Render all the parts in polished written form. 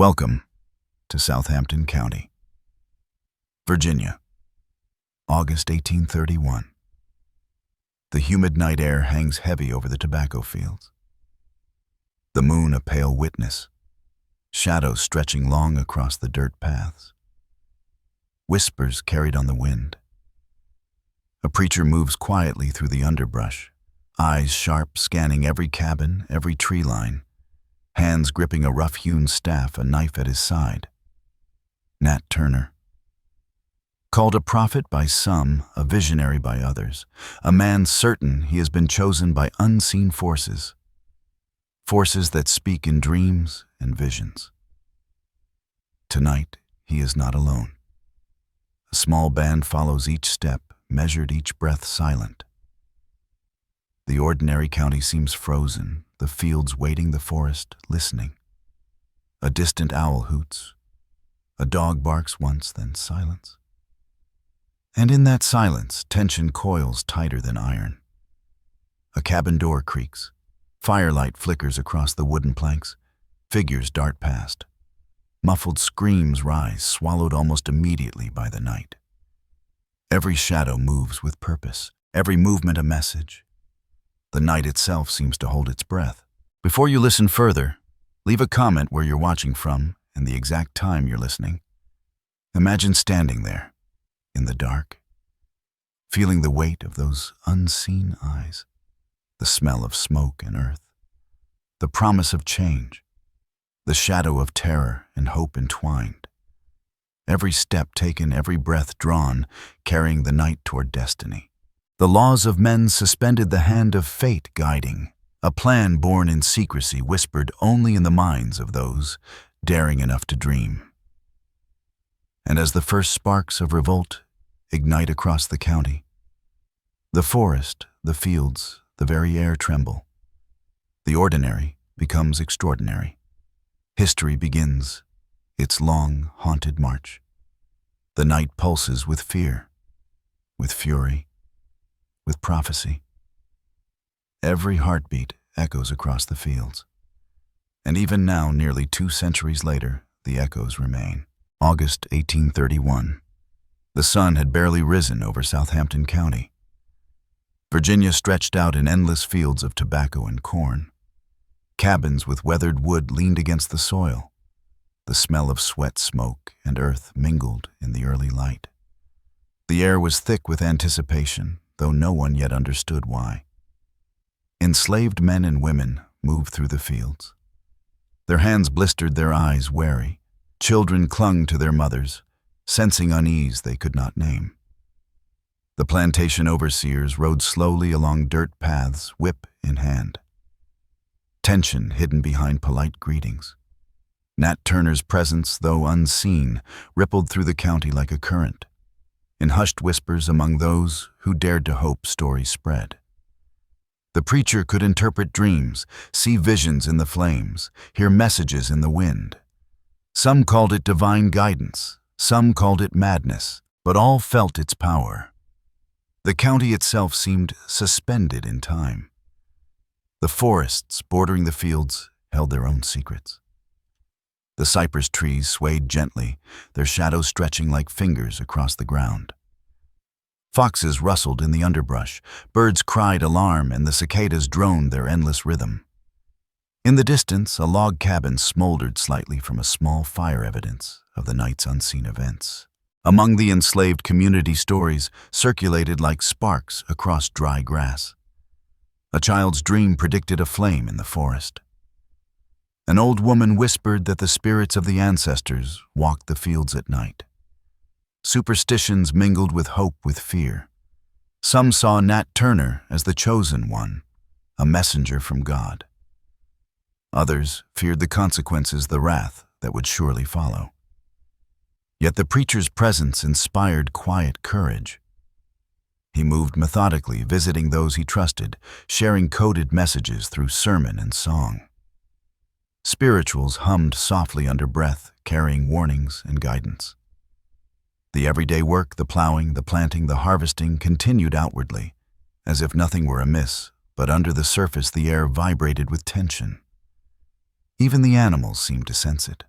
Welcome to Southampton County, Virginia, August 1831. The humid night air hangs heavy over the tobacco fields. The moon a pale witness, shadows stretching long across the dirt paths. Whispers carried on the wind. A preacher moves quietly through the underbrush, eyes sharp scanning every cabin, every tree line, hands gripping a rough-hewn staff, a knife at his side. Nat Turner. Called a prophet by some, a visionary by others, a man certain he has been chosen by unseen forces, forces that speak in dreams and visions. Tonight, he is not alone. A small band follows each step, measured each breath silent. The ordinary county seems frozen, the fields waiting, the forest listening. A distant owl hoots. A dog barks once, then silence. And in that silence, tension coils tighter than iron. A cabin door creaks. Firelight flickers across the wooden planks. Figures dart past. Muffled screams rise, swallowed almost immediately by the night. Every shadow moves with purpose, every movement a message. The night itself seems to hold its breath. Before you listen further, leave a comment where you're watching from and the exact time you're listening. Imagine standing there, in the dark, feeling the weight of those unseen eyes, the smell of smoke and earth, the promise of change, the shadow of terror and hope entwined. Every step taken, every breath drawn, carrying the night toward destiny. The laws of men suspended, the hand of fate guiding, a plan born in secrecy, whispered only in the minds of those daring enough to dream. And as the first sparks of revolt ignite across the county, the forest, the fields, the very air tremble. The ordinary becomes extraordinary. History begins its long, haunted march. The night pulses with fear, with fury, with prophecy. Every heartbeat echoes across the fields. And even now, nearly 2 centuries later, the echoes remain. August 1831. The sun had barely risen over Southampton County. Virginia stretched out in endless fields of tobacco and corn. Cabins with weathered wood leaned against the soil. The smell of sweat, smoke, and earth mingled in the early light. The air was thick with anticipation, though no one yet understood why. Enslaved men and women moved through the fields. Their hands blistered, their eyes wary. Children clung to their mothers, sensing unease they could not name. The plantation overseers rode slowly along dirt paths, whip in hand. Tension hidden behind polite greetings. Nat Turner's presence, though unseen, rippled through the county like a current. In hushed whispers among those who dared to hope, stories spread. The preacher could interpret dreams, see visions in the flames, hear messages in the wind. Some called it divine guidance, some called it madness, but all felt its power. The county itself seemed suspended in time. The forests bordering the fields held their own secrets. The cypress trees swayed gently, their shadows stretching like fingers across the ground. Foxes rustled in the underbrush, birds cried alarm, and the cicadas droned their endless rhythm. In the distance, a log cabin smoldered slightly from a small fire, evidence of the night's unseen events. Among the enslaved community, stories circulated like sparks across dry grass. A child's dream predicted a flame in the forest. An old woman whispered that the spirits of the ancestors walked the fields at night. Superstitions mingled with hope, with fear. Some saw Nat Turner as the chosen one, a messenger from God. Others feared the consequences, the wrath that would surely follow. Yet the preacher's presence inspired quiet courage. He moved methodically, visiting those he trusted, sharing coded messages through sermon and song. Spirituals hummed softly under breath, carrying warnings and guidance. The everyday work, the plowing, the planting, the harvesting, continued outwardly, as if nothing were amiss, but under the surface the air vibrated with tension. Even the animals seemed to sense it.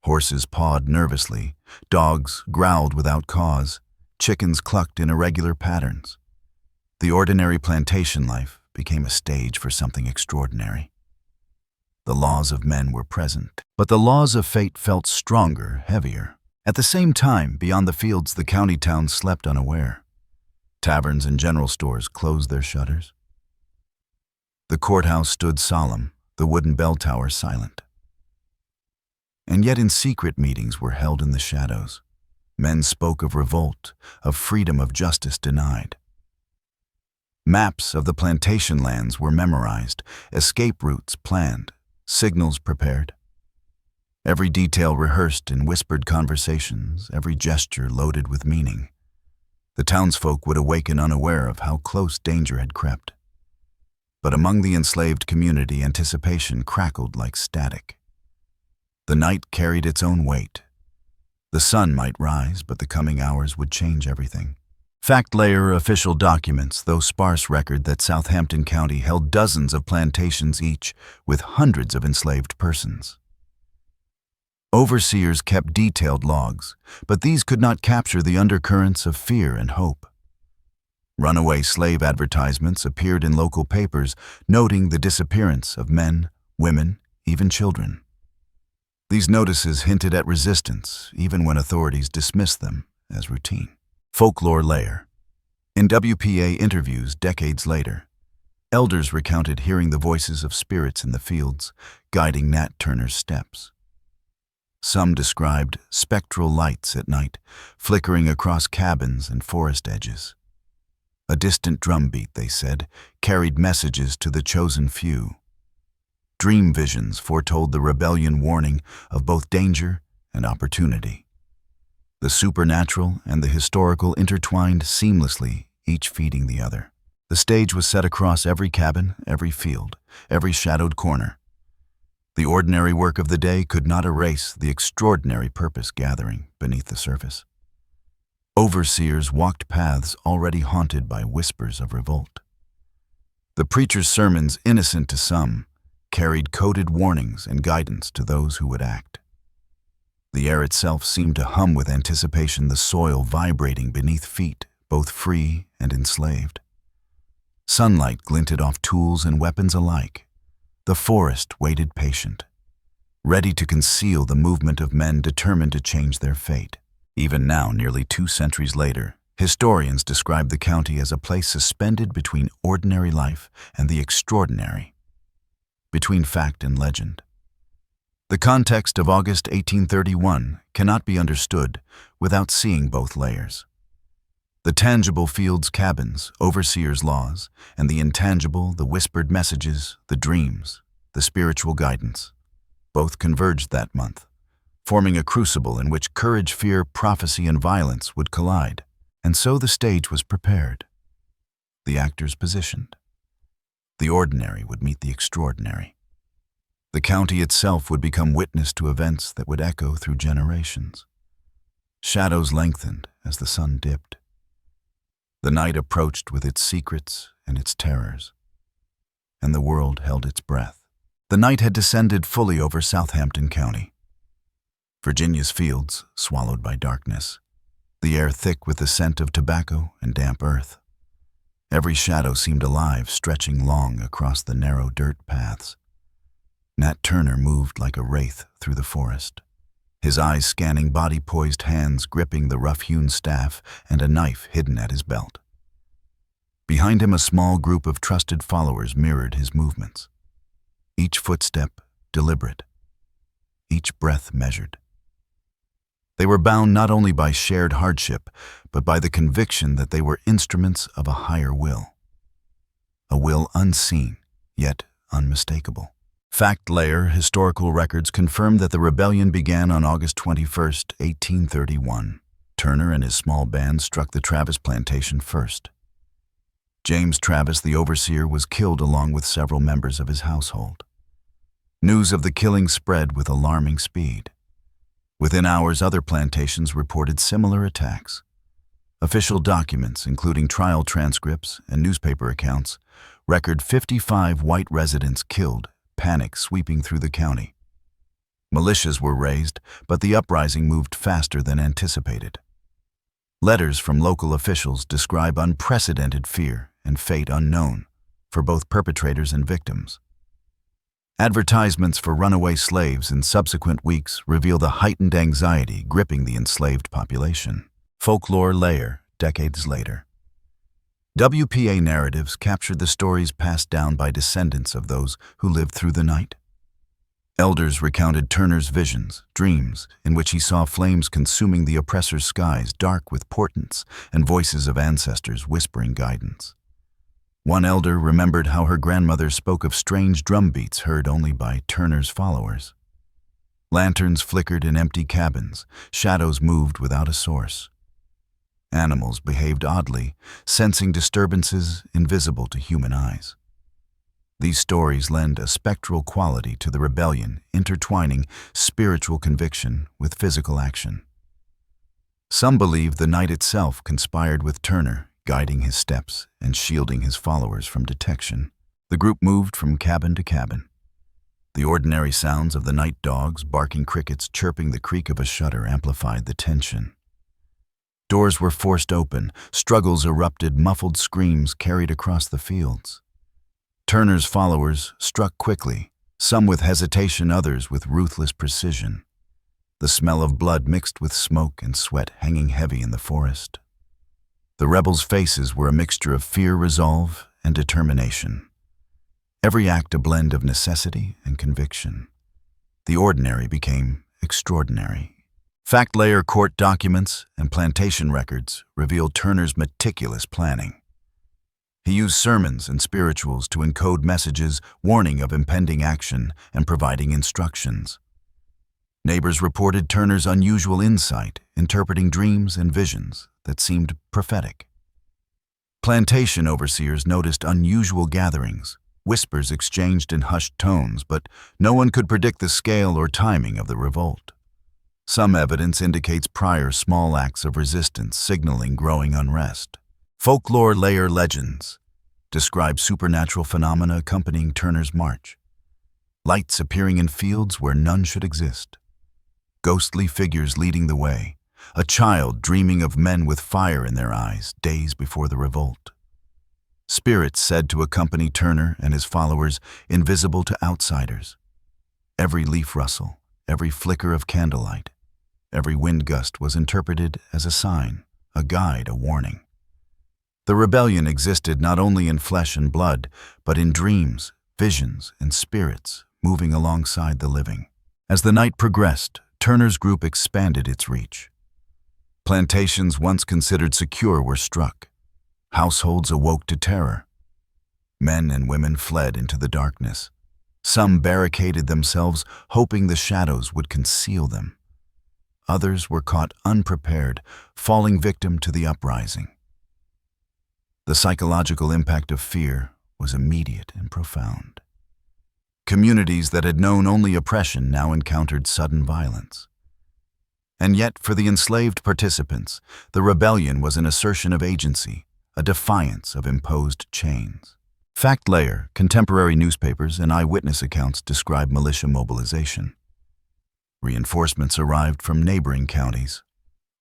Horses pawed nervously, dogs growled without cause, chickens clucked in irregular patterns. The ordinary plantation life became a stage for something extraordinary. The laws of men were present, but the laws of fate felt stronger, heavier. At the same time, beyond the fields, the county towns slept unaware. Taverns and general stores closed their shutters. The courthouse stood solemn, the wooden bell tower silent. And yet in secret meetings were held in the shadows. Men spoke of revolt, of freedom, of justice denied. Maps of the plantation lands were memorized, escape routes planned, signals prepared. Every detail rehearsed in whispered conversations, every gesture loaded with meaning. The townsfolk would awaken unaware of how close danger had crept. But among the enslaved community, anticipation crackled like static. The night carried its own weight. The sun might rise, but the coming hours would change everything. Fact layer official documents, though sparse, record that Southampton County held dozens of plantations each, with hundreds of enslaved persons. Overseers kept detailed logs, but these could not capture the undercurrents of fear and hope. Runaway slave advertisements appeared in local papers, noting the disappearance of men, women, even children. These notices hinted at resistance, even when authorities dismissed them as routine. Folklore layer. In WPA interviews decades later, elders recounted hearing the voices of spirits in the fields, guiding Nat Turner's steps. Some described spectral lights at night, flickering across cabins and forest edges. A distant drumbeat, they said, carried messages to the chosen few. Dream visions foretold the rebellion, warning of both danger and opportunity. The supernatural and the historical intertwined seamlessly, each feeding the other. The stage was set across every cabin, every field, every shadowed corner. The ordinary work of the day could not erase the extraordinary purpose gathering beneath the surface. Overseers walked paths already haunted by whispers of revolt. The preacher's sermons, innocent to some, carried coded warnings and guidance to those who would act. The air itself seemed to hum with anticipation, the soil vibrating beneath feet, both free and enslaved. Sunlight glinted off tools and weapons alike. The forest waited patient, ready to conceal the movement of men determined to change their fate. Even now, nearly 2 centuries later, historians describe the county as a place suspended between ordinary life and the extraordinary, between fact and legend. The context of August 1831 cannot be understood without seeing both layers. The tangible fields, cabins, overseers' laws, and the intangible, the whispered messages, the dreams, the spiritual guidance, both converged that month, forming a crucible in which courage, fear, prophecy, and violence would collide. And so the stage was prepared, the actors positioned. The ordinary would meet the extraordinary. The county itself would become witness to events that would echo through generations. Shadows lengthened as the sun dipped. The night approached with its secrets and its terrors, and the world held its breath. The night had descended fully over Southampton County. Virginia's fields swallowed by darkness, the air thick with the scent of tobacco and damp earth. Every shadow seemed alive, stretching long across the narrow dirt paths. Nat Turner moved like a wraith through the forest, his eyes scanning body-poised hands gripping the rough-hewn staff and a knife hidden at his belt. Behind him, a small group of trusted followers mirrored his movements, each footstep deliberate, each breath measured. They were bound not only by shared hardship, but by the conviction that they were instruments of a higher will, a will unseen, yet unmistakable. Fact layer historical records confirm that the rebellion began on August 21, 1831. Turner and his small band struck the Travis plantation first. James Travis, the overseer, was killed along with several members of his household. News of the killing spread with alarming speed. Within hours, other plantations reported similar attacks. Official documents, including trial transcripts and newspaper accounts, record 55 white residents killed, panic sweeping through the county. Militias were raised, but the uprising moved faster than anticipated. Letters from local officials describe unprecedented fear and fate unknown for both perpetrators and victims. Advertisements for runaway slaves in subsequent weeks reveal the heightened anxiety gripping the enslaved population. Folklore layer, decades later. WPA narratives captured the stories passed down by descendants of those who lived through the night. Elders recounted Turner's visions, dreams, in which he saw flames consuming the oppressor's skies dark with portents and voices of ancestors whispering guidance. One elder remembered how her grandmother spoke of strange drum beats heard only by Turner's followers. Lanterns flickered in empty cabins, shadows moved without a source. Animals behaved oddly, sensing disturbances invisible to human eyes. These stories lend a spectral quality to the rebellion, intertwining spiritual conviction with physical action. Some believe the night itself conspired with Turner, guiding his steps and shielding his followers from detection. The group moved from cabin to cabin. The ordinary sounds of the night dogs, barking crickets, chirping the creak of a shutter amplified the tension. Doors were forced open, struggles erupted, muffled screams carried across the fields. Turner's followers struck quickly, some with hesitation, others with ruthless precision. The smell of blood mixed with smoke and sweat hanging heavy in the forest. The rebels' faces were a mixture of fear, resolve, and determination. Every act a blend of necessity and conviction. The ordinary became extraordinary. Fact layer court documents and plantation records revealed Turner's meticulous planning. He used sermons and spirituals to encode messages, warning of impending action and providing instructions. Neighbors reported Turner's unusual insight, interpreting dreams and visions that seemed prophetic. Plantation overseers noticed unusual gatherings, whispers exchanged in hushed tones, but no one could predict the scale or timing of the revolt. Some evidence indicates prior small acts of resistance signaling growing unrest. Folklore layer legends describe supernatural phenomena accompanying Turner's march. Lights appearing in fields where none should exist. Ghostly figures leading the way. A child dreaming of men with fire in their eyes days before the revolt. Spirits said to accompany Turner and his followers, invisible to outsiders. Every leaf rustle, every flicker of candlelight, every wind gust was interpreted as a sign, a guide, a warning. The rebellion existed not only in flesh and blood, but in dreams, visions, and spirits moving alongside the living. As the night progressed, Turner's group expanded its reach. Plantations once considered secure were struck. Households awoke to terror. Men and women fled into the darkness. Some barricaded themselves, hoping the shadows would conceal them. Others were caught unprepared, falling victim to the uprising. The psychological impact of fear was immediate and profound. Communities that had known only oppression now encountered sudden violence. And yet, for the enslaved participants, the rebellion was an assertion of agency, a defiance of imposed chains. Fact layer, contemporary newspapers and eyewitness accounts describe militia mobilization. Reinforcements arrived from neighboring counties.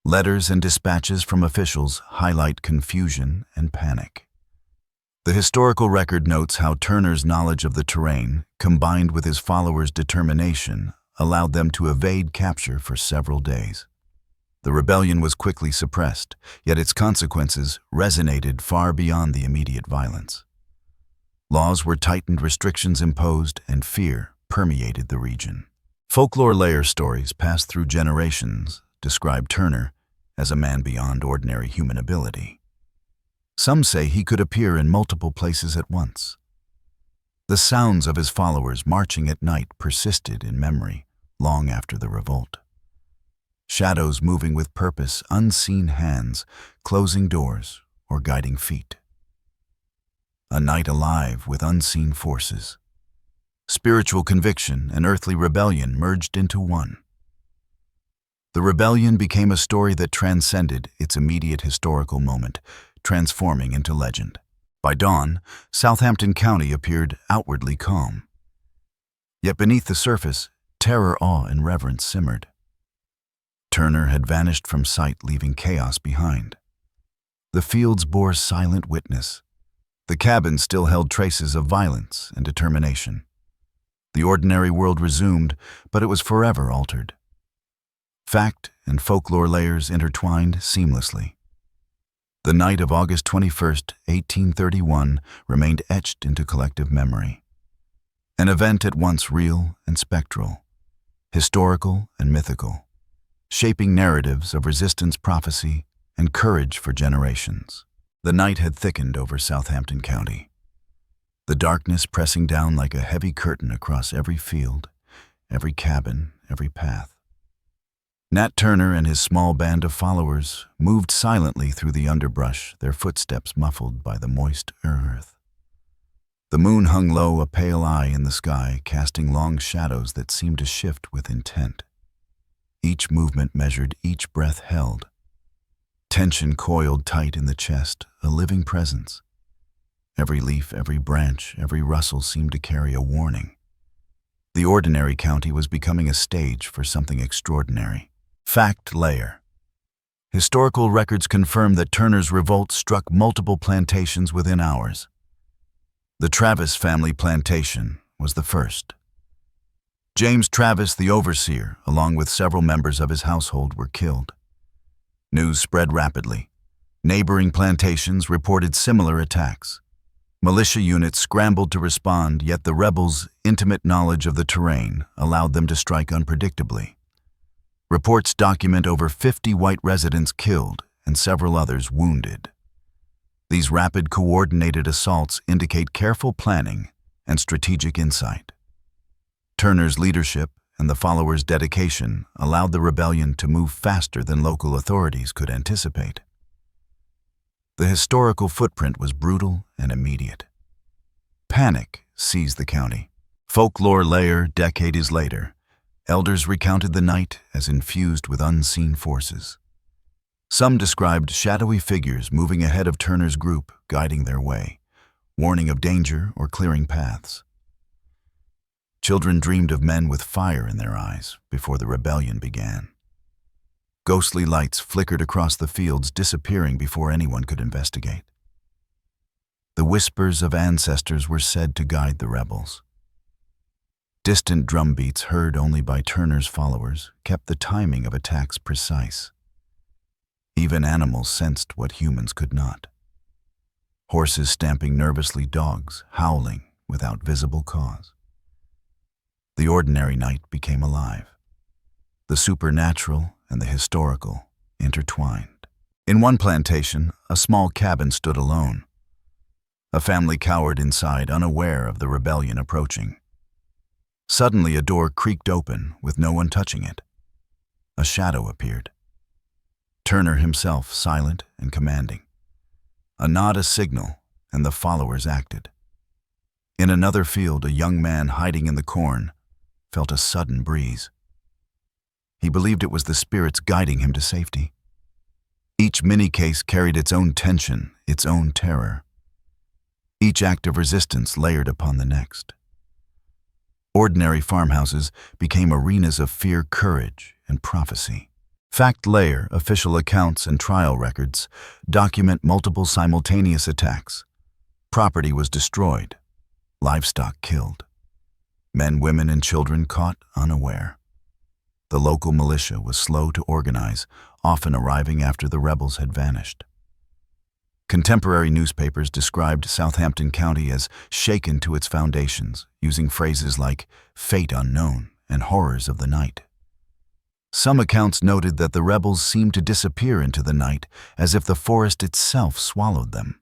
Letters and dispatches from officials highlight confusion and panic. The historical record notes how Turner's knowledge of the terrain, combined with his followers' determination, allowed them to evade capture for several days. The rebellion was quickly suppressed, yet its consequences resonated far beyond the immediate violence. Laws were tightened, restrictions imposed, and fear permeated the region. Folklore layer stories passed through generations describe Turner as a man beyond ordinary human ability. Some say he could appear in multiple places at once. The sounds of his followers marching at night persisted in memory long after the revolt. Shadows moving with purpose, unseen hands, closing doors, or guiding feet. A night alive with unseen forces. Spiritual conviction and earthly rebellion merged into one. The rebellion became a story that transcended its immediate historical moment, transforming into legend. By dawn, Southampton County appeared outwardly calm. Yet beneath the surface, Terror, awe, and reverence simmered. Turner had vanished from sight, leaving chaos behind. The fields bore silent witness. The cabin still held traces of violence and determination. The ordinary world resumed, but it was forever altered. Fact and folklore layers intertwined seamlessly. The night of August 21st, 1831, remained etched into collective memory. An event at once real and spectral, historical and mythical, shaping narratives of resistance, prophecy, and courage for generations. The night had thickened over Southampton County, the darkness pressing down like a heavy curtain across every field, every cabin, every path. Nat Turner and his small band of followers moved silently through the underbrush, their footsteps muffled by the moist earth. The moon hung low, a pale eye in the sky, casting long shadows that seemed to shift with intent. Each movement measured, each breath held. Tension coiled tight in the chest, a living presence. Every leaf, every branch, every rustle seemed to carry a warning. The ordinary county was becoming a stage for something extraordinary. Fact layer. Historical records confirm that Turner's revolt struck multiple plantations within hours. The Travis family plantation was the first. James Travis, the overseer, along with several members of his household, were killed. News spread rapidly. Neighboring plantations reported similar attacks. Militia units scrambled to respond, yet the rebels' intimate knowledge of the terrain allowed them to strike unpredictably. Reports document over 50 white residents killed and several others wounded. These rapid, coordinated assaults indicate careful planning and strategic insight. Turner's leadership and the followers' dedication allowed the rebellion to move faster than local authorities could anticipate. The historical footprint was brutal and immediate. Panic seized the county. Folklore layer decades later, elders recounted the night as infused with unseen forces. Some described shadowy figures moving ahead of Turner's group, guiding their way, warning of danger or clearing paths. Children dreamed of men with fire in their eyes before the rebellion began. Ghostly lights flickered across the fields, disappearing before anyone could investigate. The whispers of ancestors were said to guide the rebels. Distant drum beats, heard only by Turner's followers, kept the timing of attacks precise. Even animals sensed what humans could not. Horses stamping nervously, dogs howling without visible cause. The ordinary night became alive. The supernatural and the historical intertwined. In one plantation, a small cabin stood alone. A family cowered inside, unaware of the rebellion approaching. Suddenly, a door creaked open with no one touching it. A shadow appeared. Turner himself, silent and commanding. A nod, a signal, and the followers acted. In another field, a young man hiding in the corn felt a sudden breeze. He believed it was the spirits guiding him to safety. Each mini-case carried its own tension, its own terror. Each act of resistance layered upon the next. Ordinary farmhouses became arenas of fear, courage, and prophecy. Fact layer, official accounts and trial records document multiple simultaneous attacks. Property was destroyed, livestock killed. Men, women, and children caught unaware. The local militia was slow to organize, often arriving after the rebels had vanished. Contemporary newspapers described Southampton County as shaken to its foundations, using phrases like fate unknown and horrors of the night. Some accounts noted that the rebels seemed to disappear into the night as if the forest itself swallowed them.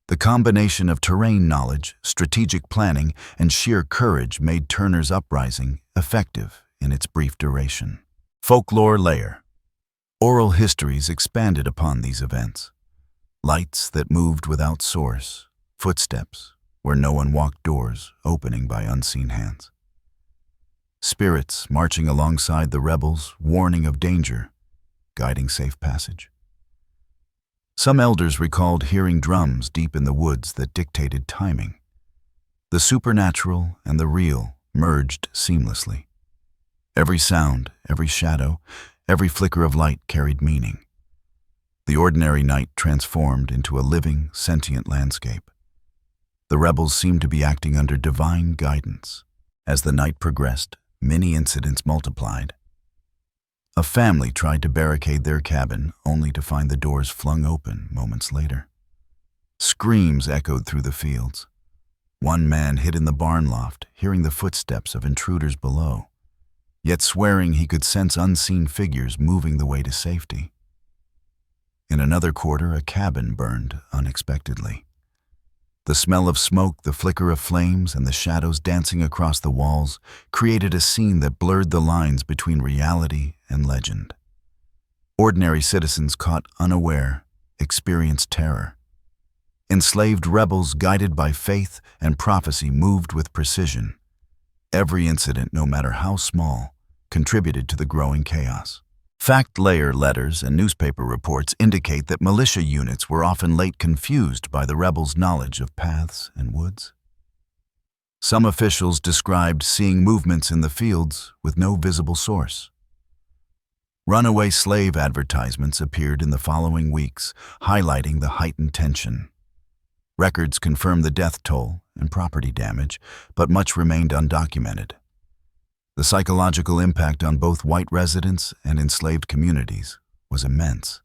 The combination of terrain knowledge, strategic planning, and sheer courage made Turner's uprising effective in its brief duration. Folklore layer. Oral histories expanded upon these events. Lights that moved without source, footsteps where no one walked, doors opening by unseen hands. Spirits marching alongside the rebels, warning of danger, guiding safe passage. Some elders recalled hearing drums deep in the woods that dictated timing. The supernatural and the real merged seamlessly. Every sound, every shadow, every flicker of light carried meaning. The ordinary night transformed into a living, sentient landscape. The rebels seemed to be acting under divine guidance. As the night progressed, many incidents multiplied. A family tried to barricade their cabin, only to find the doors flung open moments later. Screams echoed through the fields. One man hid in the barn loft, hearing the footsteps of intruders below, yet swearing he could sense unseen figures moving the way to safety. In another quarter, a cabin burned unexpectedly. The smell of smoke, the flicker of flames, and the shadows dancing across the walls created a scene that blurred the lines between reality and legend. Ordinary citizens caught unaware experienced terror. Enslaved rebels, guided by faith and prophecy, moved with precision. Every incident, no matter how small, contributed to the growing chaos. Fact-layer letters and newspaper reports indicate that militia units were often late confused by the rebels' knowledge of paths and woods. Some officials described seeing movements in the fields with no visible source. Runaway slave advertisements appeared in the following weeks, highlighting the heightened tension. Records confirmed the death toll and property damage, but much remained undocumented. The psychological impact on both white residents and enslaved communities was immense.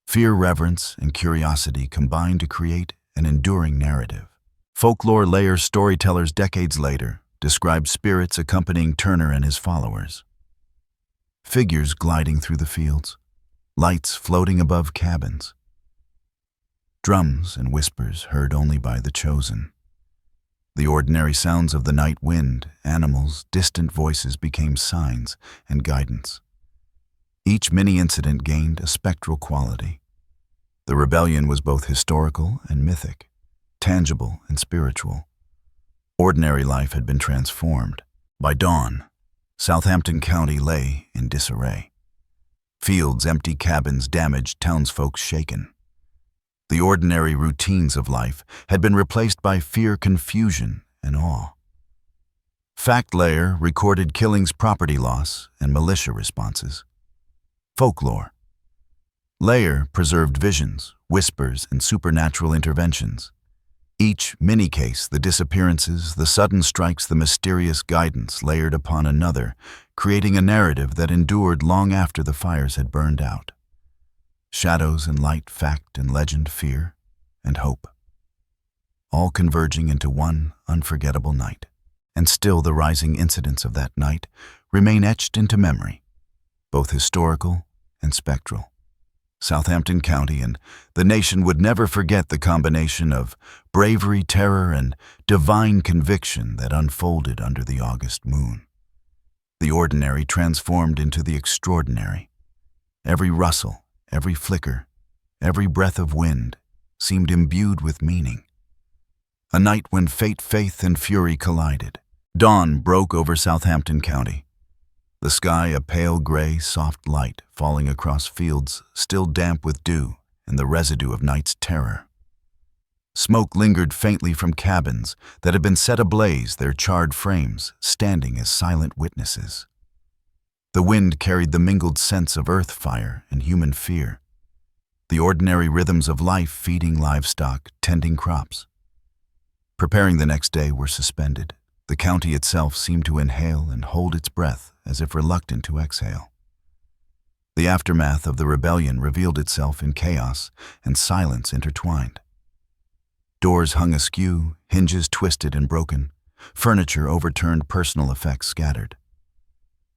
Fear, reverence, and curiosity combined to create an enduring narrative. Folklore layer storytellers decades later described spirits accompanying Turner and his followers. Figures gliding through the fields, lights floating above cabins, drums and whispers heard only by the chosen. The ordinary sounds of the night wind, animals, distant voices became signs and guidance. Each mini-incident gained a spectral quality. The rebellion was both historical and mythic, tangible and spiritual. Ordinary life had been transformed. By dawn, Southampton County lay in disarray. Fields, empty cabins, damaged, townsfolk shaken. The ordinary routines of life had been replaced by fear, confusion, and awe. Fact layer recorded killings, property loss, and militia responses. Folklore layer preserved visions, whispers, and supernatural interventions. Each mini-case, the disappearances, the sudden strikes, the mysterious guidance layered upon another, creating a narrative that endured long after the fires had burned out. Shadows and light, fact and legend, fear and hope, all converging into one unforgettable night. And still the rising incidents of that night remain etched into memory, both historical and spectral. Southampton County and the nation would never forget the combination of bravery, terror, and divine conviction that unfolded under the August moon. The ordinary transformed into the extraordinary. Every rustle, every flicker, every breath of wind seemed imbued with meaning. A night when fate, faith, and fury collided. Dawn broke over Southampton County. The sky a pale gray, soft light falling across fields still damp with dew and the residue of night's terror. Smoke lingered faintly from cabins that had been set ablaze, their charred frames standing as silent witnesses. The wind carried the mingled scents of earth fire and human fear, the ordinary rhythms of life, feeding livestock, tending crops. Preparing the next day were suspended. The county itself seemed to inhale and hold its breath as if reluctant to exhale. The aftermath of the rebellion revealed itself in chaos and silence intertwined. Doors hung askew, hinges twisted and broken, furniture overturned, personal effects scattered.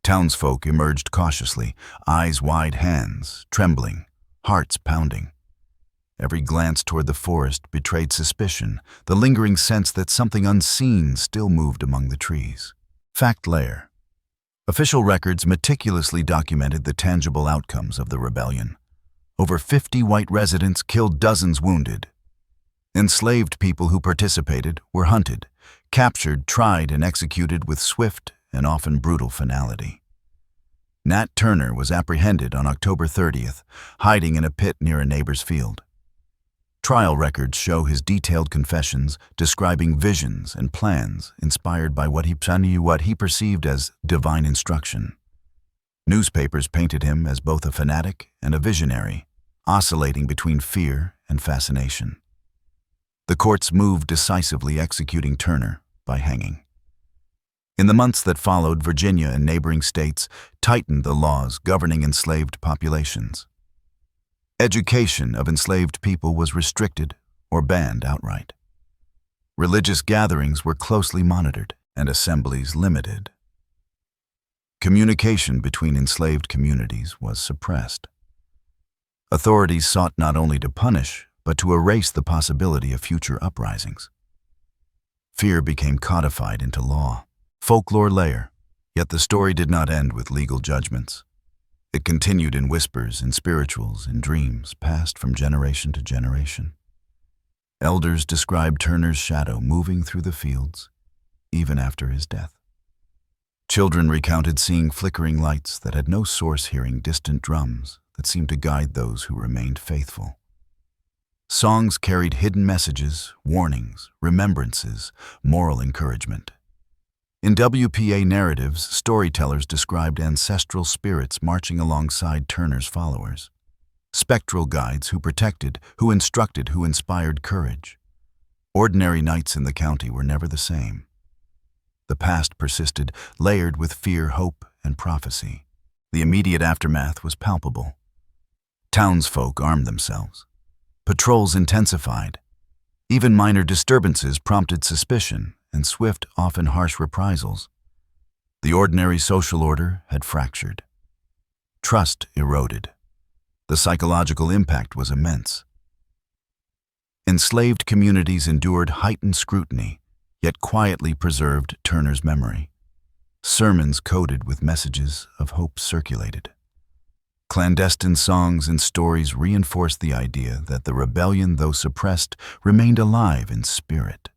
Townsfolk emerged cautiously, eyes wide, hands trembling, hearts pounding. Every glance toward the forest betrayed suspicion, the lingering sense that something unseen still moved among the trees. Fact layer. Official records meticulously documented the tangible outcomes of the rebellion. Over 50 white residents killed, dozens wounded. Enslaved people who participated were hunted, captured, tried, and executed with swift and often brutal finality. Nat Turner was apprehended on October 30th, hiding in a pit near a neighbor's field. Trial records show his detailed confessions describing visions and plans inspired by what he perceived as divine instruction. Newspapers painted him as both a fanatic and a visionary, oscillating between fear and fascination. The courts moved decisively, executing Turner by hanging. In the months that followed, Virginia and neighboring states tightened the laws governing enslaved populations. Education of enslaved people was restricted or banned outright. Religious gatherings were closely monitored and assemblies limited. Communication between enslaved communities was suppressed. Authorities sought not only to punish, but to erase the possibility of future uprisings. Fear became codified into law. Folklore layer, yet the story did not end with legal judgments. It continued in whispers, in spirituals, in dreams, passed from generation to generation. Elders described Turner's shadow moving through the fields, even after his death. Children recounted seeing flickering lights that had no source, hearing distant drums that seemed to guide those who remained faithful. Songs carried hidden messages, warnings, remembrances, moral encouragement. In WPA narratives, storytellers described ancestral spirits marching alongside Turner's followers. Spectral guides who protected, who instructed, who inspired courage. Ordinary nights in the county were never the same. The past persisted, layered with fear, hope, and prophecy. The immediate aftermath was palpable. Townsfolk armed themselves. Patrols intensified. Even minor disturbances prompted suspicion and swift, often harsh reprisals. The ordinary social order had fractured. Trust eroded. The psychological impact was immense. Enslaved communities endured heightened scrutiny, yet quietly preserved Turner's memory. Sermons coded with messages of hope circulated. Clandestine songs and stories reinforced the idea that the rebellion, though suppressed, remained alive in spirit.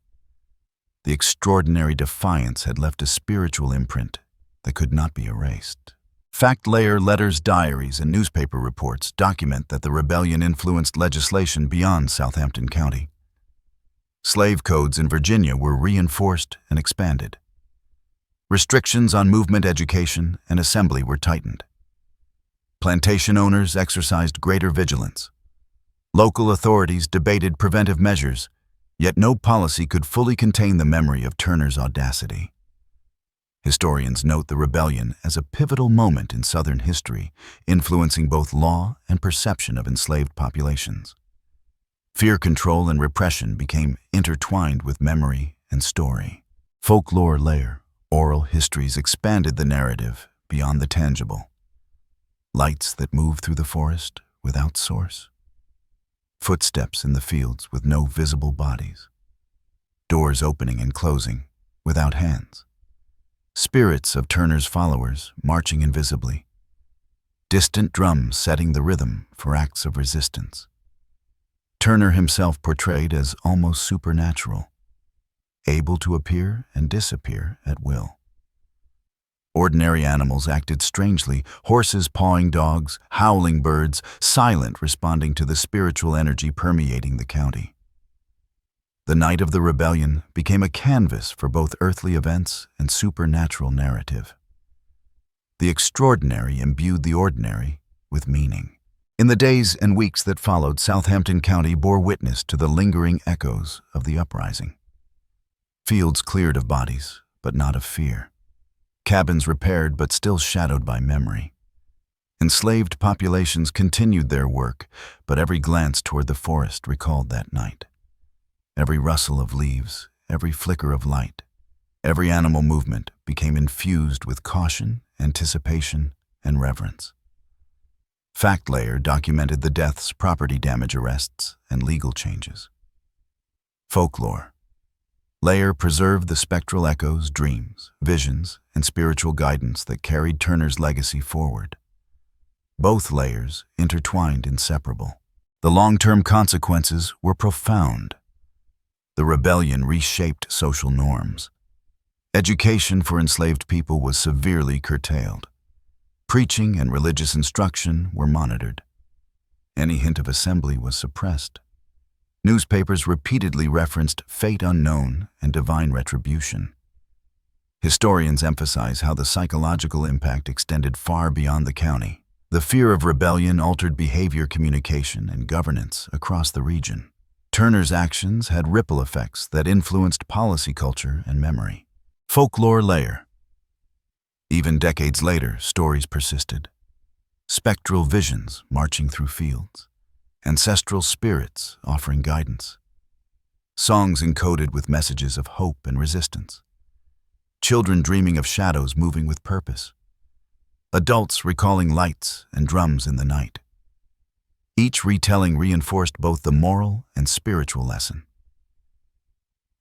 The extraordinary defiance had left a spiritual imprint that could not be erased. Fact-layer letters, diaries, and newspaper reports document that the rebellion influenced legislation beyond Southampton County. Slave codes in Virginia were reinforced and expanded. Restrictions on movement, education, and assembly were tightened. Plantation owners exercised greater vigilance. Local authorities debated preventive measures, yet no policy could fully contain the memory of Turner's audacity. Historians note the rebellion as a pivotal moment in Southern history, influencing both law and perception of enslaved populations. Fear, control, and repression became intertwined with memory and story. Folklore layer, oral histories expanded the narrative beyond the tangible. Lights that moved through the forest without source. Footsteps in the fields with no visible bodies. Doors opening and closing without hands. Spirits of Turner's followers marching invisibly. Distant drums setting the rhythm for acts of resistance. Turner himself portrayed as almost supernatural, able to appear and disappear at will. Ordinary animals acted strangely, horses pawing dogs, howling birds, silent, responding to the spiritual energy permeating the county. The night of the rebellion became a canvas for both earthly events and supernatural narrative. The extraordinary imbued the ordinary with meaning. In the days and weeks that followed, Southampton County bore witness to the lingering echoes of the uprising. Fields cleared of bodies, but not of fear. Cabins repaired, but still shadowed by memory. Enslaved populations continued their work, but every glance toward the forest recalled that night. Every rustle of leaves, every flicker of light, every animal movement became infused with caution, anticipation, and reverence. Fact layer documented the deaths, property damage arrests, and legal changes. Folklore layer preserved the spectral echoes, dreams, visions, and spiritual guidance that carried Turner's legacy forward. Both layers intertwined, inseparable. The long-term consequences were profound. The rebellion reshaped social norms. Education for enslaved people was severely curtailed. Preaching and religious instruction were monitored. Any hint of assembly was suppressed. Newspapers repeatedly referenced fate unknown and divine retribution. Historians emphasize how the psychological impact extended far beyond the county. The fear of rebellion altered behavior, communication, and governance across the region. Turner's actions had ripple effects that influenced policy, culture, and memory. Folklore layer. Even decades later, stories persisted. Spectral visions marching through fields. Ancestral spirits offering guidance. Songs encoded with messages of hope and resistance. Children dreaming of shadows moving with purpose. Adults recalling lights and drums in the night. Each retelling reinforced both the moral and spiritual lesson.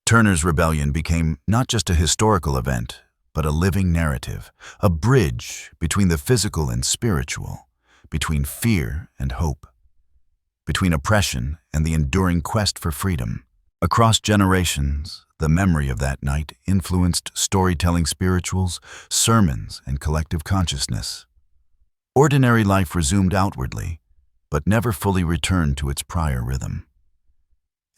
Turner's Rebellion became not just a historical event, but a living narrative, a bridge between the physical and spiritual, between fear and hope, between oppression and the enduring quest for freedom. Across generations, the memory of that night influenced storytelling, spirituals, sermons, and collective consciousness. Ordinary life resumed outwardly, but never fully returned to its prior rhythm.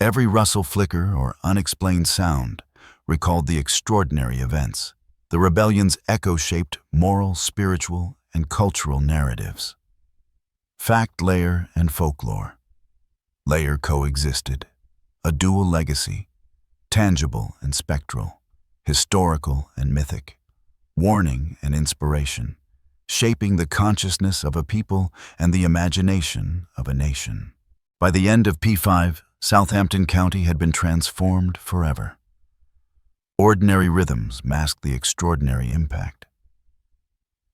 Every rustle, flicker, or unexplained sound recalled the extraordinary events. The rebellion's echo-shaped moral, spiritual, and cultural narratives. Fact layer and folklore layer coexisted, a dual legacy, tangible and spectral, historical and mythic, warning and inspiration, shaping the consciousness of a people and the imagination of a nation. By the end of P5, Southampton County had been transformed forever. Ordinary rhythms masked the extraordinary impact.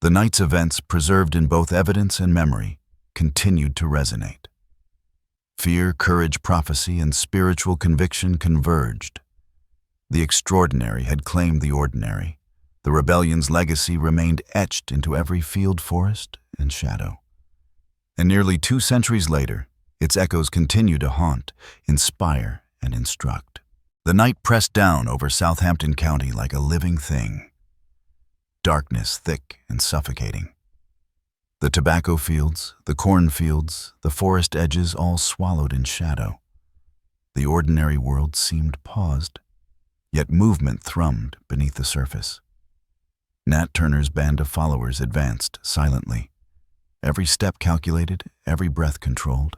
The night's events, preserved in both evidence and memory, continued to resonate. Fear, courage, prophecy, and spiritual conviction converged. The extraordinary had claimed the ordinary. The rebellion's legacy remained etched into every field, forest, and shadow. And nearly 2 centuries later, its echoes continue to haunt, inspire, and instruct. The night pressed down over Southampton County like a living thing. Darkness thick and suffocating. The tobacco fields, the cornfields, the forest edges all swallowed in shadow. The ordinary world seemed paused, yet movement thrummed beneath the surface. Nat Turner's band of followers advanced silently, every step calculated, every breath controlled,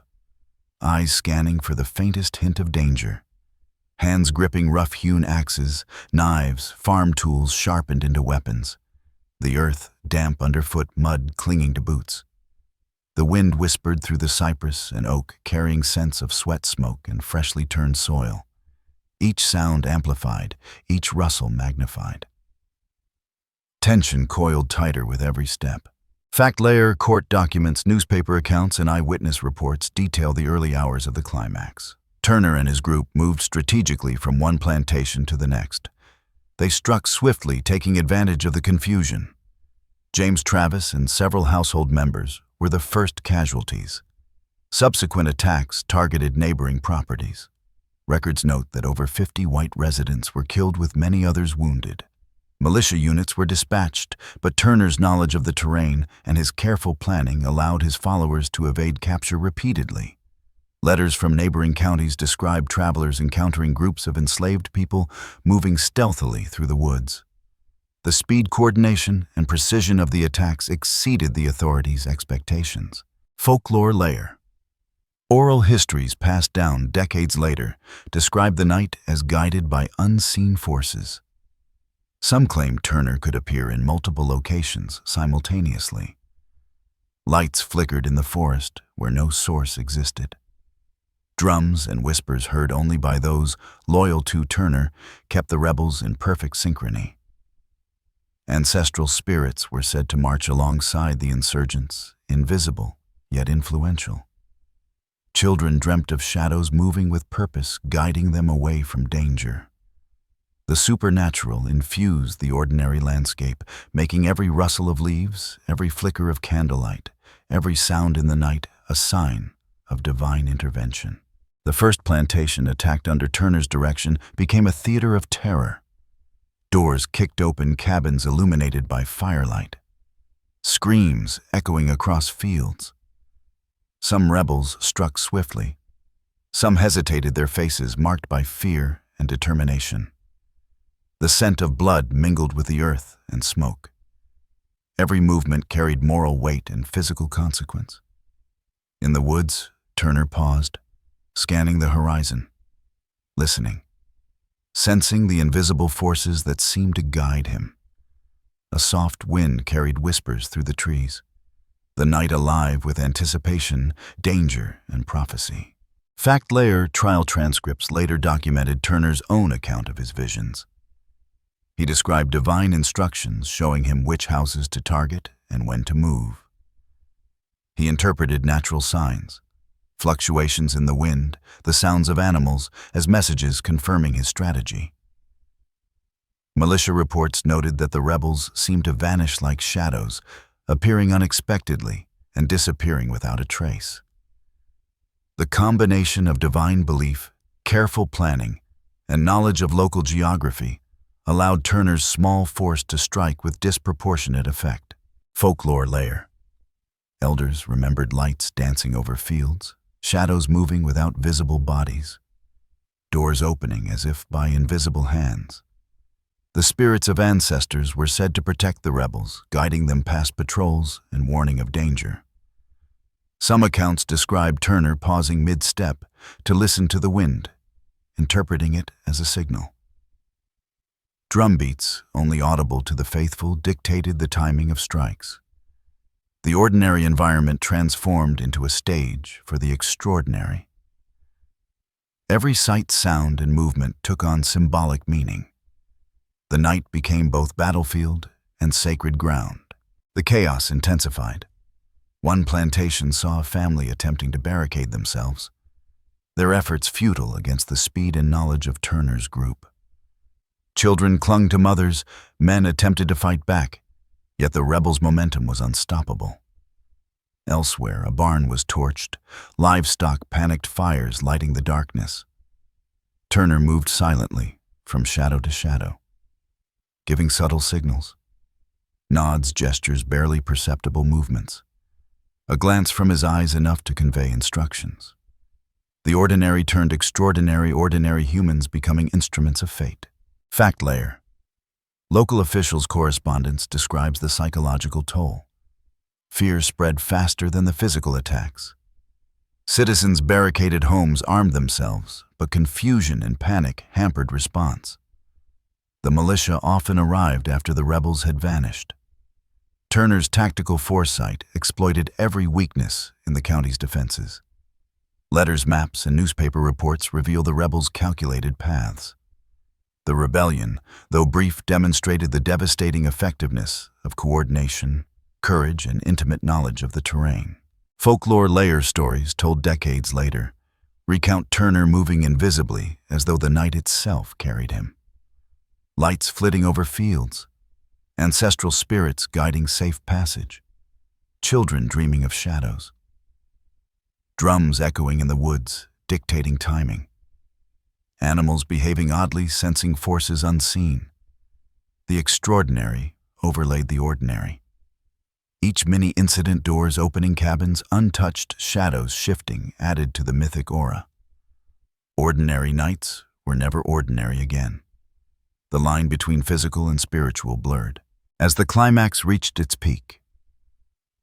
eyes scanning for the faintest hint of danger. Hands gripping rough-hewn axes, knives, farm tools sharpened into weapons. The earth damp underfoot, mud clinging to boots. The wind whispered through the cypress and oak, carrying scents of sweat smoke and freshly turned soil. Each sound amplified, each rustle magnified. Tension coiled tighter with every step. Fact layer, court documents, newspaper accounts, and eyewitness reports detail the early hours of the climax. Turner and his group moved strategically from one plantation to the next. They struck swiftly, taking advantage of the confusion. James Travis and several household members were the first casualties. Subsequent attacks targeted neighboring properties. Records note that over 50 white residents were killed with many others wounded. Militia units were dispatched, but Turner's knowledge of the terrain and his careful planning allowed his followers to evade capture repeatedly. Letters from neighboring counties described travelers encountering groups of enslaved people moving stealthily through the woods. The speed, coordination, and precision of the attacks exceeded the authorities' expectations. Folklore layer. Oral histories passed down decades later describe the night as guided by unseen forces. Some claim Turner could appear in multiple locations simultaneously. Lights flickered in the forest where no source existed. Drums and whispers heard only by those loyal to Turner kept the rebels in perfect synchrony. Ancestral spirits were said to march alongside the insurgents, invisible yet influential. Children dreamt of shadows moving with purpose, guiding them away from danger. The supernatural infused the ordinary landscape, making every rustle of leaves, every flicker of candlelight, every sound in the night a sign of divine intervention. The first plantation attacked under Turner's direction became a theater of terror. Doors kicked open, cabins illuminated by firelight. Screams echoing across fields. Some rebels struck swiftly. Some hesitated, their faces marked by fear and determination. The scent of blood mingled with the earth and smoke. Every movement carried moral weight and physical consequence. In the woods, Turner paused, scanning the horizon, listening, sensing the invisible forces that seemed to guide him. A soft wind carried whispers through the trees, the night alive with anticipation, danger, and prophecy. Fact-layer trial transcripts later documented Turner's own account of his visions. He described divine instructions showing him which houses to target and when to move. He interpreted natural signs, fluctuations in the wind, the sounds of animals, as messages confirming his strategy. Militia reports noted that the rebels seemed to vanish like shadows, appearing unexpectedly and disappearing without a trace. The combination of divine belief, careful planning, and knowledge of local geography allowed Turner's small force to strike with disproportionate effect. Folklore layer. Elders remembered lights dancing over fields, shadows moving without visible bodies, doors opening as if by invisible hands. The spirits of ancestors were said to protect the rebels, guiding them past patrols and warning of danger. Some accounts describe Turner pausing mid-step to listen to the wind, interpreting it as a signal. Drum beats, only audible to the faithful, dictated the timing of strikes. The ordinary environment transformed into a stage for the extraordinary. Every sight, sound, and movement took on symbolic meaning. The night became both battlefield and sacred ground. The chaos intensified. One plantation saw a family attempting to barricade themselves, their efforts futile against the speed and knowledge of Turner's group. Children clung to mothers, men attempted to fight back, yet the rebels' momentum was unstoppable. Elsewhere, a barn was torched, livestock panicked fires lighting the darkness. Turner moved silently, from shadow to shadow, giving subtle signals, nods, gestures, barely perceptible movements. A glance from his eyes enough to convey instructions. The ordinary turned extraordinary, ordinary humans becoming instruments of fate. Fact layer. Local officials' correspondence describes the psychological toll. Fear spread faster than the physical attacks. Citizens barricaded homes, armed themselves, but confusion and panic hampered response. The militia often arrived after the rebels had vanished. Turner's tactical foresight exploited every weakness in the county's defenses. Letters, maps, and newspaper reports reveal the rebels' calculated paths. The rebellion, though brief, demonstrated the devastating effectiveness of coordination, courage, and intimate knowledge of the terrain. Folklore layer stories told decades later recount Turner moving invisibly as though the night itself carried him. Lights flitting over fields, ancestral spirits guiding safe passage, children dreaming of shadows, drums echoing in the woods, dictating timing, animals behaving oddly, sensing forces unseen. The extraordinary overlaid the ordinary. Each mini-incident, doors opening, cabins untouched, shadows shifting, added to the mythic aura. Ordinary nights were never ordinary again. The line between physical and spiritual blurred. As the climax reached its peak,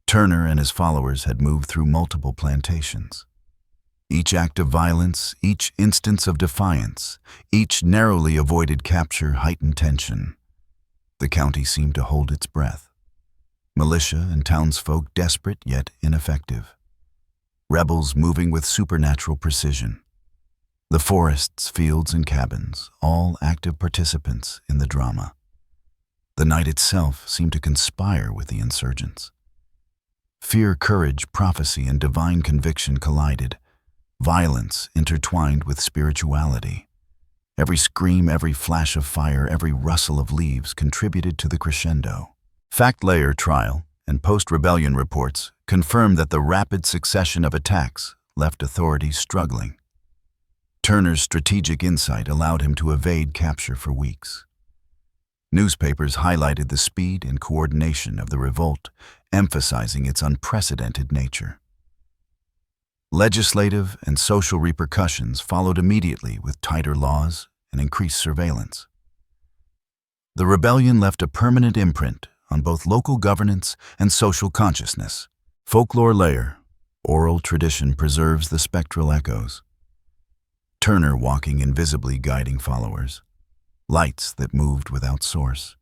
Turner and his followers had moved through multiple plantations. Each act of violence, each instance of defiance, each narrowly avoided capture heightened tension. The county seemed to hold its breath. Militia and townsfolk desperate yet ineffective. Rebels moving with supernatural precision. The forests, fields, and cabins, all active participants in the drama. The night itself seemed to conspire with the insurgents. Fear, courage, prophecy, and divine conviction collided. Violence intertwined with spirituality. Every scream, every flash of fire, every rustle of leaves contributed to the crescendo. Fact-layer trial and post-rebellion reports confirmed that the rapid succession of attacks left authorities struggling. Turner's strategic insight allowed him to evade capture for weeks. Newspapers highlighted the speed and coordination of the revolt, emphasizing its unprecedented nature. Legislative and social repercussions followed immediately with tighter laws and increased surveillance. The rebellion left a permanent imprint on both local governance and social consciousness. Folklore layer, oral tradition preserves the spectral echoes. Turner walking invisibly guiding followers. Lights that moved without source.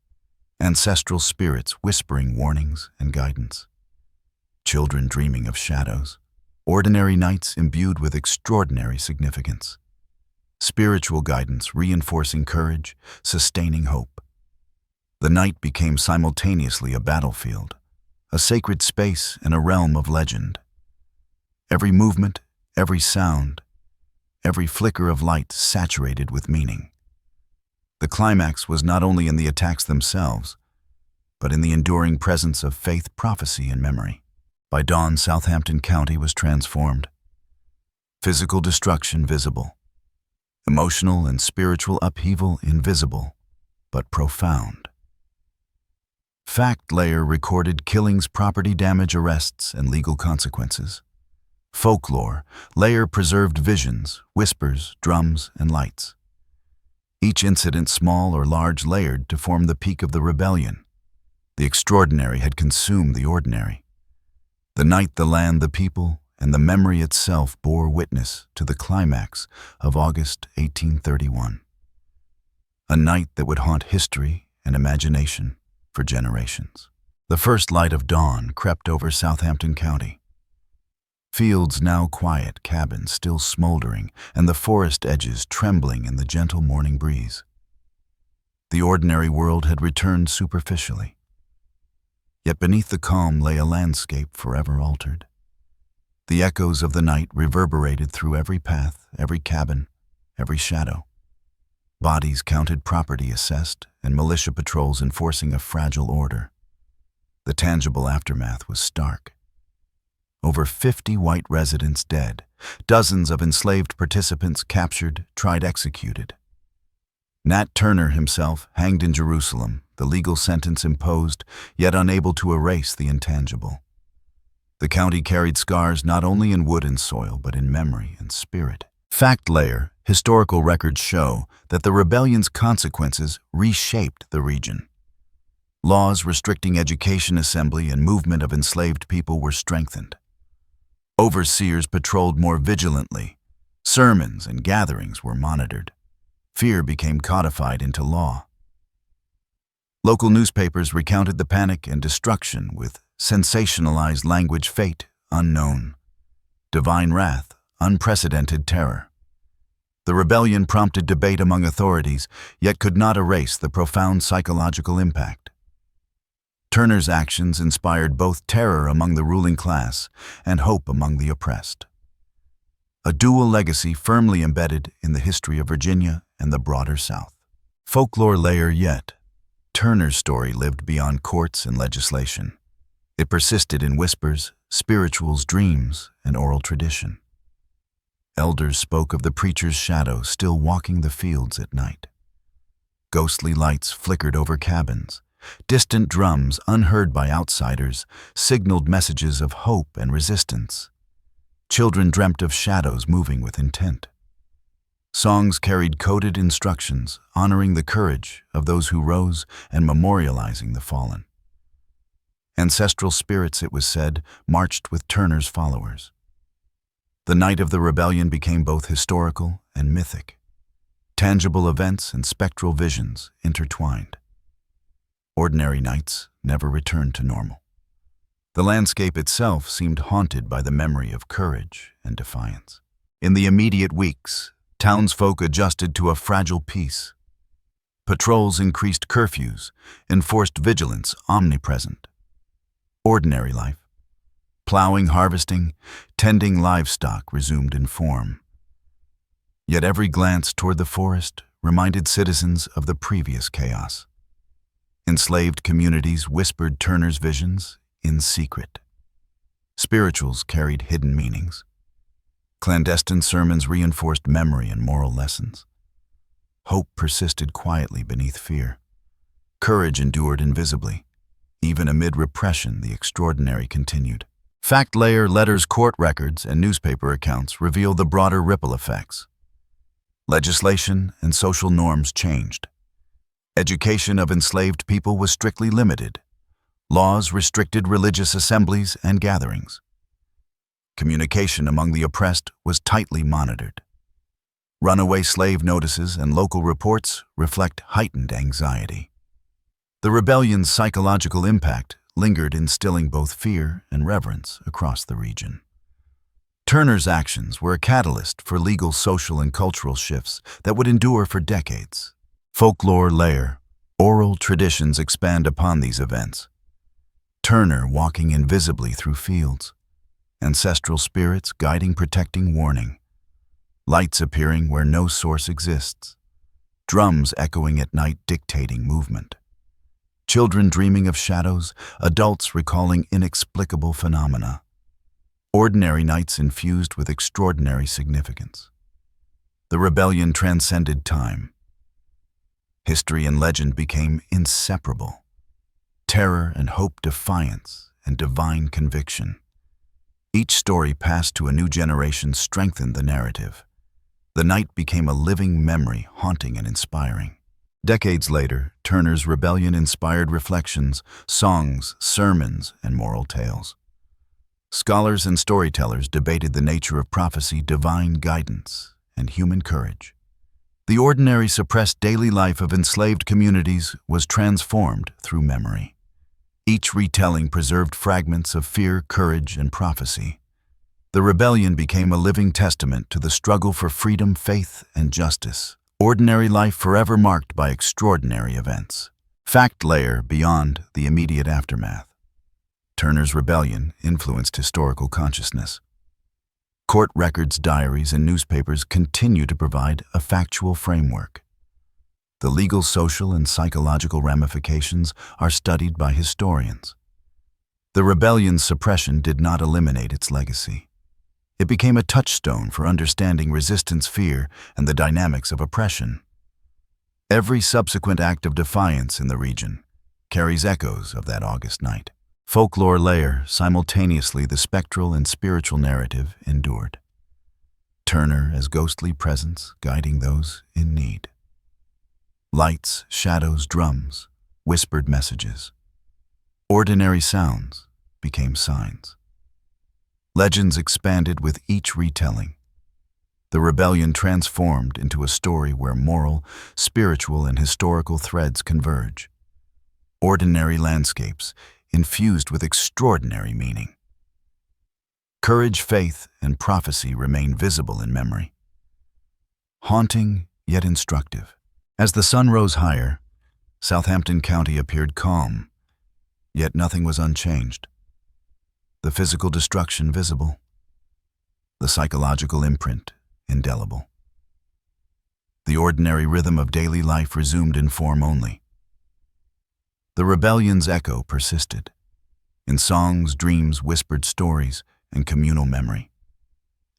Ancestral spirits whispering warnings and guidance. Children dreaming of shadows. Ordinary nights imbued with extraordinary significance. Spiritual guidance reinforcing courage, sustaining hope. The night became simultaneously a battlefield, a sacred space and a realm of legend. Every movement, every sound, every flicker of light saturated with meaning. The climax was not only in the attacks themselves, but in the enduring presence of faith, prophecy, and memory. By dawn, Southampton County was transformed. Physical destruction visible. Emotional and spiritual upheaval invisible, but profound. Fact layer recorded killings, property damage, arrests, and legal consequences. Folklore layer preserved visions, whispers, drums, and lights. Each incident, small or large, layered to form the peak of the rebellion. The extraordinary had consumed the ordinary. The night, the land, the people, and the memory itself bore witness to the climax of August 1831. A night that would haunt history and imagination for generations. The first light of dawn crept over Southampton County. Fields now quiet, cabins still smoldering, and the forest edges trembling in the gentle morning breeze. The ordinary world had returned superficially. Yet beneath the calm lay a landscape forever altered. The echoes of the night reverberated through every path, every cabin, every shadow. Bodies counted, property assessed, and militia patrols enforcing a fragile order. The tangible aftermath was stark. Over 50 white residents dead, dozens of enslaved participants captured, tried, executed. Nat Turner himself hanged in Jerusalem, the legal sentence imposed, yet unable to erase the intangible. The county carried scars not only in wood and soil, but in memory and spirit. Fact layer, historical records show that the rebellion's consequences reshaped the region. Laws restricting education, assembly, and movement of enslaved people were strengthened. Overseers patrolled more vigilantly. Sermons and gatherings were monitored. Fear became codified into law. Local newspapers recounted the panic and destruction with sensationalized language: fate unknown, divine wrath, unprecedented terror. The rebellion prompted debate among authorities, yet could not erase the profound psychological impact. Turner's actions inspired both terror among the ruling class and hope among the oppressed. A dual legacy firmly embedded in the history of Virginia and the broader South. Folklore layer yet. Turner's story lived beyond courts and legislation. It persisted in whispers, spirituals, dreams, and oral tradition. Elders spoke of the preacher's shadow still walking the fields at night. Ghostly lights flickered over cabins. Distant drums, unheard by outsiders, signaled messages of hope and resistance. Children dreamt of shadows moving with intent. Songs carried coded instructions, honoring the courage of those who rose and memorializing the fallen. Ancestral spirits, it was said, marched with Turner's followers. The night of the rebellion became both historical and mythic. Tangible events and spectral visions intertwined. Ordinary nights never returned to normal. The landscape itself seemed haunted by the memory of courage and defiance. In the immediate weeks, townsfolk adjusted to a fragile peace. Patrols increased, curfews, enforced vigilance omnipresent. Ordinary life, plowing, harvesting, tending livestock resumed in form. Yet every glance toward the forest reminded citizens of the previous chaos. Enslaved communities whispered Turner's visions in secret. Spirituals carried hidden meanings. Clandestine sermons reinforced memory and moral lessons. Hope persisted quietly beneath fear. Courage endured invisibly. Even amid repression, the extraordinary continued. Fact layer letters, court records, and newspaper accounts reveal the broader ripple effects. Legislation and social norms changed. Education of enslaved people was strictly limited. Laws restricted religious assemblies and gatherings. Communication among the oppressed was tightly monitored. Runaway slave notices and local reports reflect heightened anxiety. The rebellion's psychological impact lingered, instilling both fear and reverence across the region. Turner's actions were a catalyst for legal, social, and cultural shifts that would endure for decades. Folklore layer. Oral traditions expand upon these events. Turner walking invisibly through fields. Ancestral spirits guiding, protecting, warning. Lights appearing where no source exists. Drums echoing at night, dictating movement. Children dreaming of shadows, adults recalling inexplicable phenomena. Ordinary nights infused with extraordinary significance. The rebellion transcended time. History and legend became inseparable. Terror and hope, defiance and divine conviction. Each story passed to a new generation strengthened the narrative. The night became a living memory, haunting and inspiring. Decades later, Turner's rebellion inspired reflections, songs, sermons, and moral tales. Scholars and storytellers debated the nature of prophecy, divine guidance, and human courage. The ordinary, suppressed daily life of enslaved communities was transformed through memory. Each retelling preserved fragments of fear, courage, and prophecy. The rebellion became a living testament to the struggle for freedom, faith, and justice. Ordinary life forever marked by extraordinary events. Fact layer beyond the immediate aftermath. Turner's rebellion influenced historical consciousness. Court records, diaries, and newspapers continue to provide a factual framework. The legal, social, and psychological ramifications are studied by historians. The rebellion's suppression did not eliminate its legacy. It became a touchstone for understanding resistance, fear, and the dynamics of oppression. Every subsequent act of defiance in the region carries echoes of that August night. Folklore layer, simultaneously the spectral and spiritual narrative endured. Turner as ghostly presence guiding those in need. Lights, shadows, drums, whispered messages. Ordinary sounds became signs. Legends expanded with each retelling. The rebellion transformed into a story where moral, spiritual, and historical threads converge. Ordinary landscapes infused with extraordinary meaning. Courage, faith, and prophecy remain visible in memory. Haunting yet instructive. As the sun rose higher, Southampton County appeared calm, yet nothing was unchanged. The physical destruction visible, the psychological imprint indelible. The ordinary rhythm of daily life resumed in form only. The rebellion's echo persisted, in songs, dreams, whispered stories, and communal memory.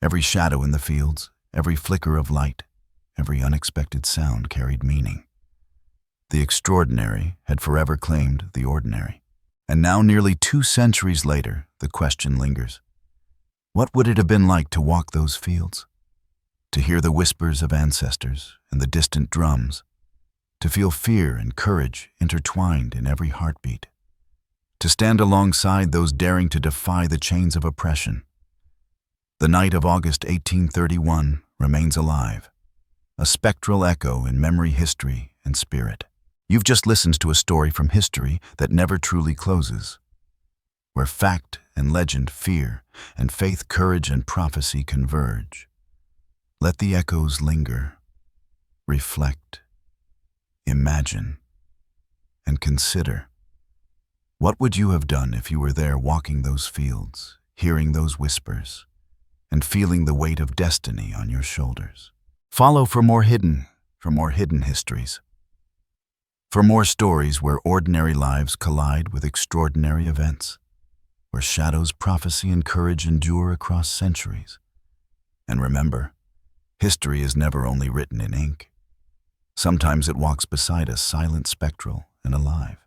Every shadow in the fields, every flicker of light, every unexpected sound carried meaning. The extraordinary had forever claimed the ordinary. And now, nearly 2 centuries later, the question lingers. What would it have been like to walk those fields? To hear the whispers of ancestors and the distant drums? To feel fear and courage intertwined in every heartbeat? To stand alongside those daring to defy the chains of oppression? The night of August 1831 remains alive, a spectral echo in memory, history, and spirit. You've just listened to a story from history that never truly closes, where fact and legend, fear and faith, courage and prophecy converge. Let the echoes linger, reflect, imagine, and consider. What would you have done if you were there walking those fields, hearing those whispers, and feeling the weight of destiny on your shoulders? Follow for more hidden histories. For more stories where ordinary lives collide with extraordinary events, where shadows, prophecy, and courage endure across centuries. And remember, history is never only written in ink. Sometimes it walks beside us, silent, spectral, and alive.